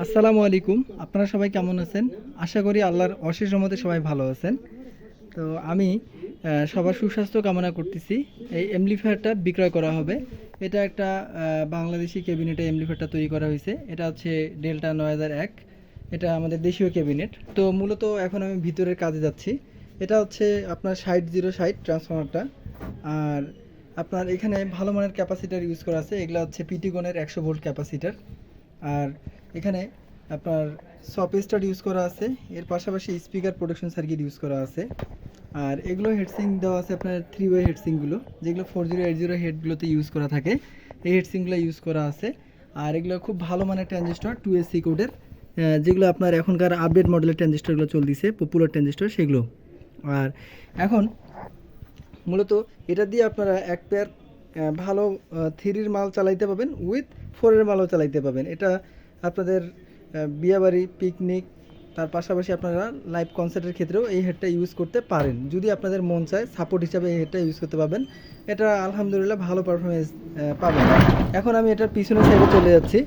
আসসালামু আলাইকুম। আপনারা সবাই কেমন আছেন? আশা করি আল্লাহর অশেষ রহমতে সবাই ভালো আছেন। তো আমি সবার সুস্বাস্থ্য কামনা করতেছি। এই এমপ্লিফায়ারটা বিক্রয় করা হবে। এটা একটা বাংলাদেশি ক্যাবিনেটে এমপ্লিফায়ারটা তৈরি করা হয়েছে। এটা হচ্ছে ডেল্টা 9001। এটা আমাদের দেশীয় ক্যাবিনেট। তো মূলত এখন আমি ভিতরের কাজে যাচ্ছি। এটা হচ্ছে আপনার 60 ট্রান্সফরমারটা। আর আপনার এখানে ভালো মানের ক্যাপাসিটার ইউজ করা আছে। এগুলা হচ্ছে পিটিগনের 100 ভোল্ট ক্যাপাসিটার। আর এখানে আপনার সফটওয়্যার ইউজ করা আছে। এর পাশাপাশি স্পিকার প্রোটেকশন সার্কিট ইউজ করা আছে। আর এগুলো হেডসিং দেওয়া আছে আপনার 3 ওয়ে হেডসিংগুলো, যেগুলো 4080 হেডগুলোতে ইউজ করা থাকে। এই হেডসিংগুলো ইউজ করা আছে। আর এগুলো খুব ভালো মানের ট্রানজিস্টর 2SC কোডের, যেগুলো আপনার এখনকার আপডেট মডেলের ট্রানজিস্টরগুলো চলতেছে, পপুলার ট্রানজিস্টর সেগুলো। আর এখন মূলত এটা দিয়ে আপনারা এক পেয়ার ভালো থ্রির মাল চালাইতে পাবেন, উইথ ফোরের মালও চালাইতে পাবেন। এটা আপনাদের বিয়েবাড়ি, পিকনিক, তার পাশাপাশি আপনারা লাইভ কনসার্টের ক্ষেত্রেও এই হেডটা ইউজ করতে পারেন। যদি আপনাদের মন চায় সাপোর্ট হিসাবে এই হেডটা ইউজ করতে পারবেন। এটা আলহামদুলিল্লাহ ভালো পারফরমেন্স পাবেন। এখন আমি এটার পিছনের সাইডে চলে যাচ্ছি।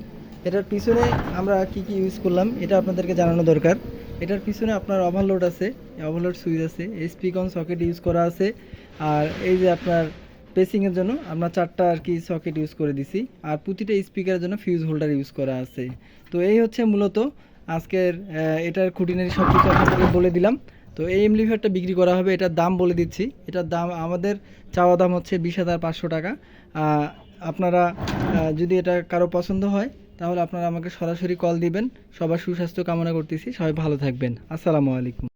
এটার পিছনে আমরা কি কি ইউজ করলাম এটা আপনাদেরকে জানানো দরকার। এটার পিছনে আপনার ওভারলোড আছে, ওভারলোড সুইচ আছে, স্পিকন সকেট ইউজ করা আছে। আর এই যে আপনার পেসিংয়ের জন্য আমরা 4টা আর কি সকেট ইউজ করে দিছি। আর প্রতিটা স্পিকারের জন্য ফিউজ হোল্ডার ইউজ করা আছে। তো এই হচ্ছে মূলত আজকের এটার খুঁটিনাটি সব কিছু আপনাদেরকে বলে দিলাম। তো এই এমপ্লিফায়ারটা বিক্রি করা হবে, এটার দাম বলে দিচ্ছি। এটার দাম আমাদের চাওয়া দাম হচ্ছে 20,500 টাকা। আপনারা যদি এটা কারো পছন্দ হয় তাহলে আপনারা আমাকে সরাসরি কল দিবেন। সবার সুস্বাস্থ্য কামনা করতেছি। সবাই ভালো থাকবেন। আসসালামু আলাইকুম।